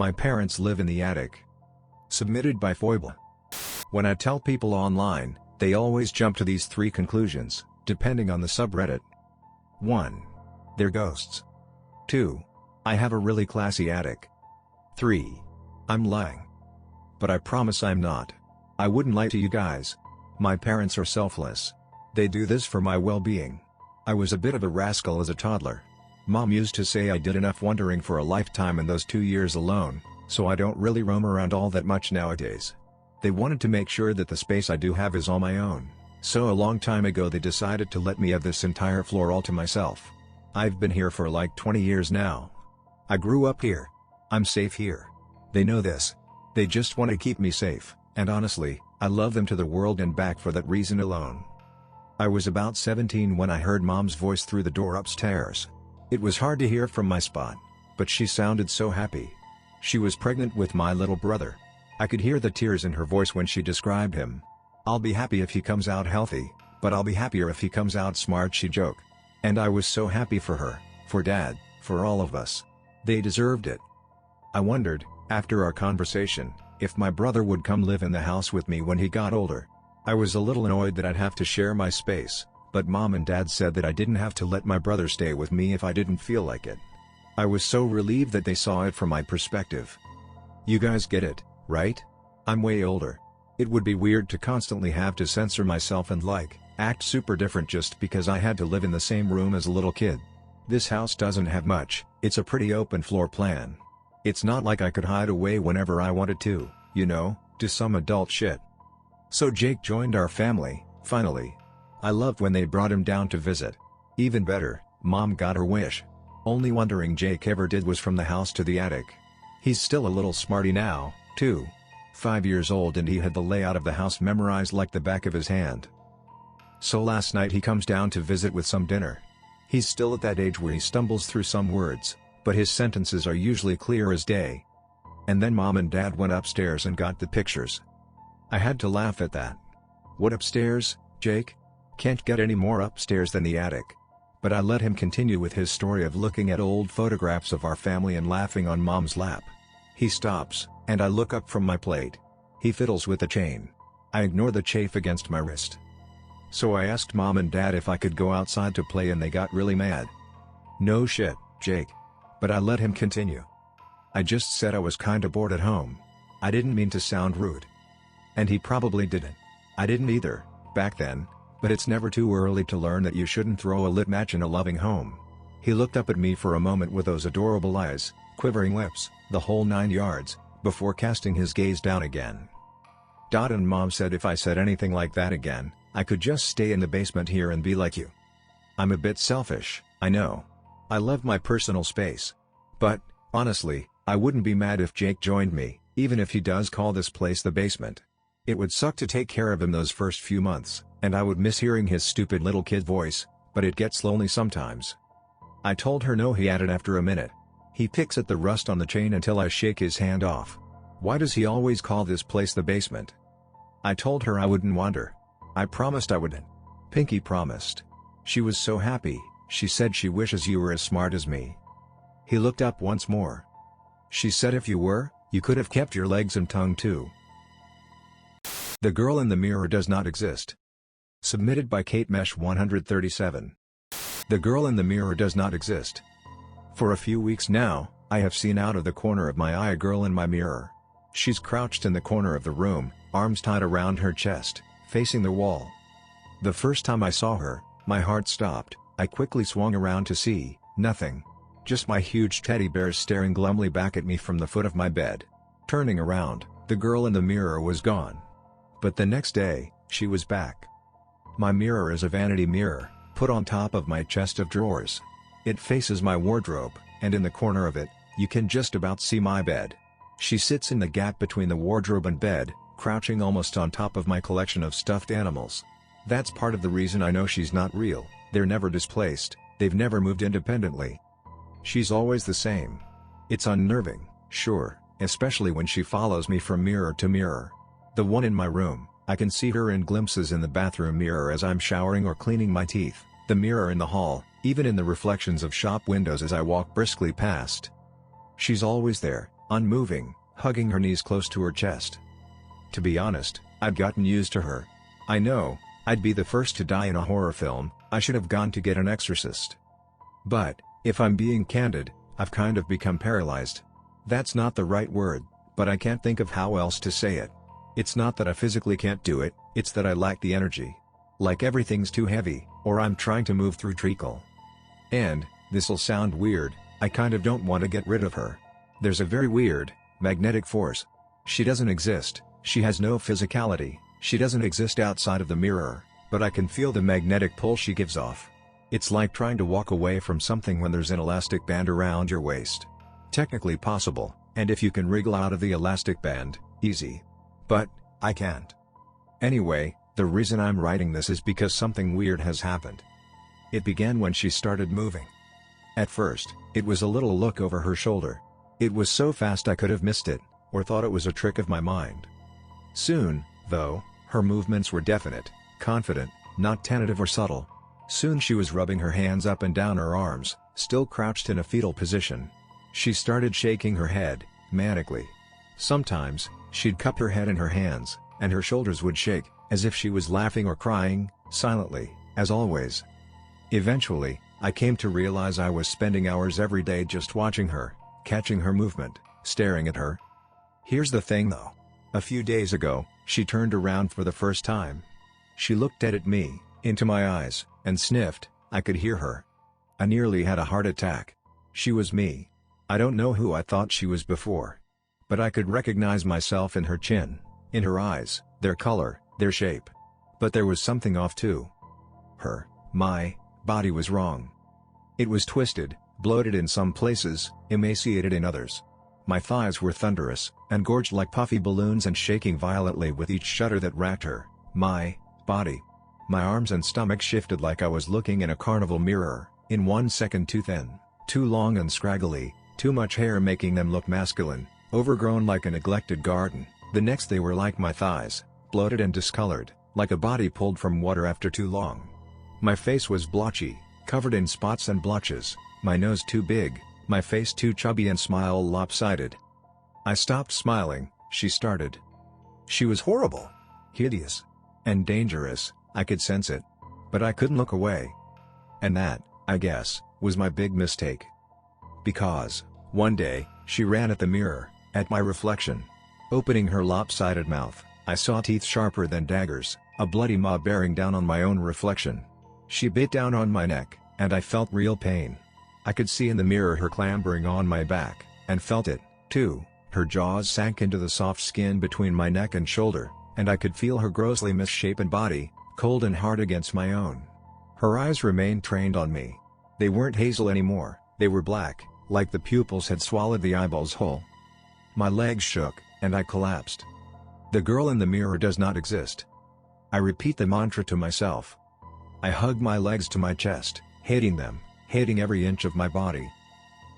My parents live in the attic. Submitted by Foible. When I tell people online, they always jump to these three conclusions, depending on the subreddit. 1. They're ghosts. 2. I have a really classy attic. 3. I'm lying. But I promise I'm not. I wouldn't lie to you guys. My parents are selfless. They do this for my well-being. I was a bit of a rascal as a toddler. Mom used to say I did enough wondering for a lifetime in those 2 years alone, so I don't really roam around all that much nowadays. They wanted to make sure that the space I do have is all my own, so a long time ago they decided to let me have this entire floor all to myself. I've been here for like 20 years now. I grew up here. I'm safe here. They know this. They just want to keep me safe, and honestly, I love them to the world and back for that reason alone. I was about 17 when I heard Mom's voice through the door upstairs. It was hard to hear from my spot, but she sounded so happy. She was pregnant with my little brother. I could hear the tears in her voice when she described him. I'll be happy if he comes out healthy, but I'll be happier if he comes out smart, she joked. And I was so happy for her, for Dad, for all of us. They deserved it. I wondered, after our conversation, if my brother would come live in the house with me when he got older. I was a little annoyed that I'd have to share my space, but Mom and Dad said that I didn't have to let my brother stay with me if I didn't feel like it. I was so relieved that they saw it from my perspective. You guys get it, right? I'm way older. It would be weird to constantly have to censor myself and act super different just because I had to live in the same room as a little kid. This house doesn't have much, it's a pretty open floor plan. It's not like I could hide away whenever I wanted to, do some adult shit. So Jake joined our family, finally. I loved when they brought him down to visit. Even better, Mom got her wish. Only wondering Jake ever did was from the house to the attic. He's still a little smarty now, too. 5 years old and he had the layout of the house memorized like the back of his hand. So last night he comes down to visit with some dinner. He's still at that age where he stumbles through some words, but his sentences are usually clear as day. And then Mom and Dad went upstairs and got the pictures. I had to laugh at that. What upstairs, Jake? Can't get any more upstairs than the attic. But I let him continue with his story of looking at old photographs of our family and laughing on Mom's lap. He stops, and I look up from my plate. He fiddles with the chain. I ignore the chafe against my wrist. So I asked Mom and Dad if I could go outside to play and they got really mad. No shit, Jake. But I let him continue. I just said I was kinda bored at home. I didn't mean to sound rude. And he probably didn't. I didn't either, back then, but it's never too early to learn that you shouldn't throw a lit match in a loving home. He looked up at me for a moment with those adorable eyes, quivering lips, the whole 9 yards, before casting his gaze down again. Dad and Mom said if I said anything like that again, I could just stay in the basement here and be like you. I'm a bit selfish, I know. I love my personal space. But, honestly, I wouldn't be mad if Jake joined me, even if he does call this place the basement. It would suck to take care of him those first few months, and I would miss hearing his stupid little kid voice, but it gets lonely sometimes. I told her no, he added after a minute. He picks at the rust on the chain until I shake his hand off. Why does he always call this place the basement? I told her I wouldn't wander. I promised I wouldn't. Pinky promised. She was so happy, she said she wishes you were as smart as me. He looked up once more. She said if you were, you could have kept your legs and tongue too. The girl in the mirror does not exist. Submitted by Kate Mesh 137. The girl in the mirror does not exist. For a few weeks now, I have seen out of the corner of my eye a girl in my mirror. She's crouched in the corner of the room, arms tied around her chest, facing the wall. The first time I saw her, my heart stopped. I quickly swung around to see nothing. Just my huge teddy bear staring glumly back at me from the foot of my bed. Turning around, the girl in the mirror was gone. But the next day, she was back. My mirror is a vanity mirror, put on top of my chest of drawers. It faces my wardrobe, and in the corner of it, you can just about see my bed. She sits in the gap between the wardrobe and bed, crouching almost on top of my collection of stuffed animals. That's part of the reason I know she's not real. They're never displaced, they've never moved independently. She's always the same. It's unnerving, sure, especially when she follows me from mirror to mirror. The one in my room, I can see her in glimpses in the bathroom mirror as I'm showering or cleaning my teeth. The mirror in the hall, even in the reflections of shop windows as I walk briskly past. She's always there, unmoving, hugging her knees close to her chest. To be honest, I'd gotten used to her. I know, I'd be the first to die in a horror film, I should have gone to get an exorcist. But, if I'm being candid, I've kind of become paralyzed. That's not the right word, but I can't think of how else to say it. It's not that I physically can't do it, it's that I lack the energy. Like everything's too heavy, or I'm trying to move through treacle. And, this'll sound weird, I kind of don't want to get rid of her. There's a very weird, magnetic force. She doesn't exist, she has no physicality, she doesn't exist outside of the mirror, but I can feel the magnetic pull she gives off. It's like trying to walk away from something when there's an elastic band around your waist. Technically possible, and if you can wriggle out of the elastic band, easy. But, I can't. Anyway, the reason I'm writing this is because something weird has happened. It began when she started moving. At first, it was a little look over her shoulder. It was so fast I could have missed it, or thought it was a trick of my mind. Soon, though, her movements were definite, confident, not tentative or subtle. Soon she was rubbing her hands up and down her arms, still crouched in a fetal position. She started shaking her head, manically. Sometimes, she'd cup her head in her hands, and her shoulders would shake, as if she was laughing or crying, silently, as always. Eventually, I came to realize I was spending hours every day just watching her, catching her movement, staring at her. Here's the thing though. A few days ago, she turned around for the first time. She looked at me, into my eyes, and sniffed. I could hear her. I nearly had a heart attack. She was me. I don't know who I thought she was before. But I could recognize myself in her chin, in her eyes, their color, their shape. But there was something off too. My body was wrong. It was twisted, bloated in some places, emaciated in others. My thighs were thunderous, and gorged like puffy balloons and shaking violently with each shudder that racked her, my body. My arms and stomach shifted like I was looking in a carnival mirror, in 1 second too thin, too long and scraggly, too much hair making them look masculine, overgrown like a neglected garden. The next they were like my thighs, bloated and discolored, like a body pulled from water after too long. My face was blotchy, covered in spots and blotches, my nose too big, my face too chubby and smile lopsided. I stopped smiling, she started. She was horrible. Hideous. And dangerous, I could sense it. But I couldn't look away. And that, I guess, was my big mistake. Because, one day, she ran at the mirror, at my reflection. Opening her lopsided mouth, I saw teeth sharper than daggers, a bloody maw bearing down on my own reflection. She bit down on my neck, and I felt real pain. I could see in the mirror her clambering on my back, and felt it, too. Her jaws sank into the soft skin between my neck and shoulder, and I could feel her grossly misshapen body, cold and hard against my own. Her eyes remained trained on me. They weren't hazel anymore, they were black, like the pupils had swallowed the eyeballs whole. My legs shook, and I collapsed. The girl in the mirror does not exist. I repeat the mantra to myself. I hug my legs to my chest, hating them, hating every inch of my body.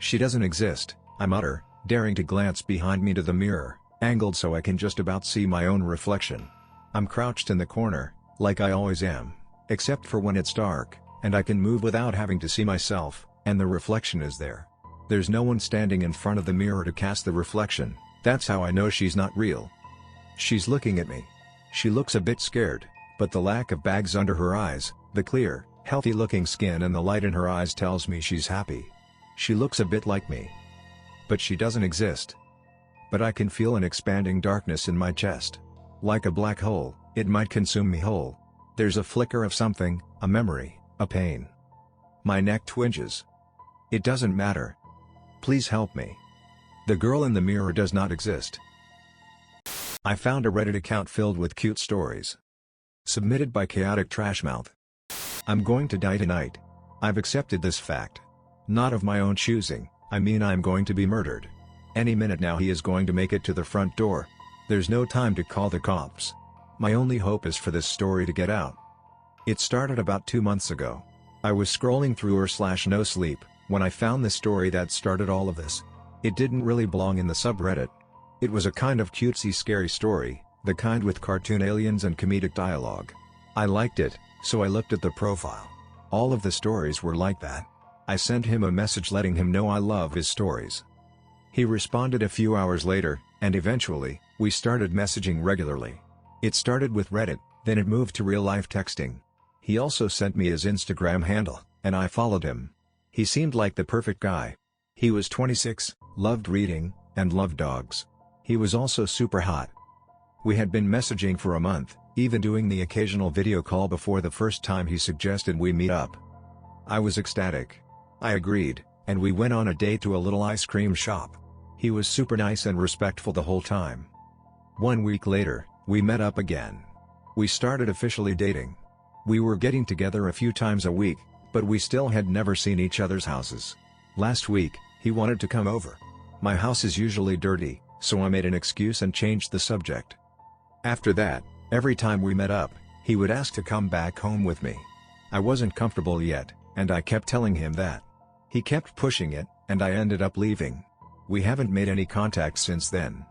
She doesn't exist, I mutter, daring to glance behind me to the mirror, angled so I can just about see my own reflection. I'm crouched in the corner, like I always am, except for when it's dark, and I can move without having to see myself, and the reflection is there. There's no one standing in front of the mirror to cast the reflection. That's how I know she's not real. She's looking at me. She looks a bit scared, but the lack of bags under her eyes, the clear, healthy-looking skin and the light in her eyes tells me she's happy. She looks a bit like me. But she doesn't exist. But I can feel an expanding darkness in my chest. Like a black hole, it might consume me whole. There's a flicker of something, a memory, a pain. My neck twinges. It doesn't matter. Please help me. The girl in the mirror does not exist. I found a Reddit account filled with cute stories. Submitted by Chaotic Trashmouth. I'm going to die tonight. I've accepted this fact. Not of my own choosing, I mean I'm going to be murdered. Any minute now he is going to make it to the front door. There's no time to call the cops. My only hope is for this story to get out. It started about 2 months ago. I was scrolling through r/NoSleep, when I found the story that started all of this. It didn't really belong in the subreddit. It was a kind of cutesy scary story, the kind with cartoon aliens and comedic dialogue. I liked it, so I looked at the profile. All of the stories were like that. I sent him a message letting him know I love his stories. He responded a few hours later, and eventually, we started messaging regularly. It started with Reddit, then it moved to real-life texting. He also sent me his Instagram handle, and I followed him. He seemed like the perfect guy. He was 26, loved reading, and loved dogs. He was also super hot. We had been messaging for a month, even doing the occasional video call before the first time he suggested we meet up. I was ecstatic. I agreed, and we went on a date to a little ice cream shop. He was super nice and respectful the whole time. 1 week later, we met up again. We started officially dating. We were getting together a few times a week, but we still had never seen each other's houses. Last week, he wanted to come over. My house is usually dirty, so I made an excuse and changed the subject. After that, every time we met up, he would ask to come back home with me. I wasn't comfortable yet, and I kept telling him that. He kept pushing it, and I ended up leaving. We haven't made any contact since then.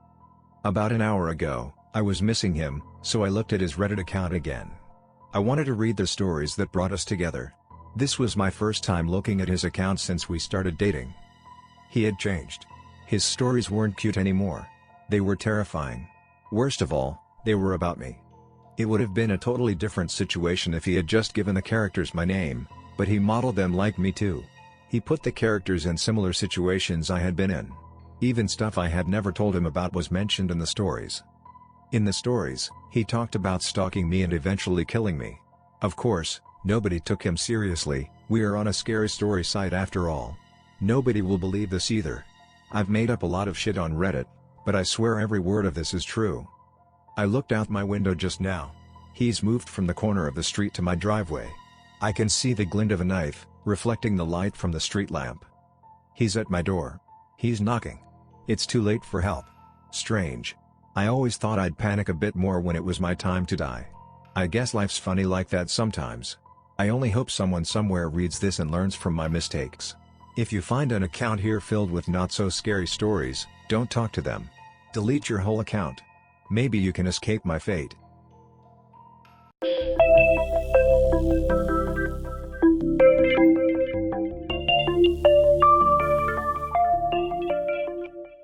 About an hour ago, I was missing him, so I looked at his Reddit account again. I wanted to read the stories that brought us together. This was my first time looking at his account since we started dating. He had changed. His stories weren't cute anymore. They were terrifying. Worst of all, they were about me. It would have been a totally different situation if he had just given the characters my name, but he modeled them like me too. He put the characters in similar situations I had been in. Even stuff I had never told him about was mentioned in the stories. In the stories, he talked about stalking me and eventually killing me. Of course, nobody took him seriously. We are on a scary story site after all. Nobody will believe this either. I've made up a lot of shit on Reddit, but I swear every word of this is true. I looked out my window just now. He's moved from the corner of the street to my driveway. I can see the glint of a knife, reflecting the light from the street lamp. He's at my door. He's knocking. It's too late for help. Strange. I always thought I'd panic a bit more when it was my time to die. I guess life's funny like that sometimes. I only hope someone somewhere reads this and learns from my mistakes. If you find an account here filled with not-so-scary stories, don't talk to them. Delete your whole account. Maybe you can escape my fate.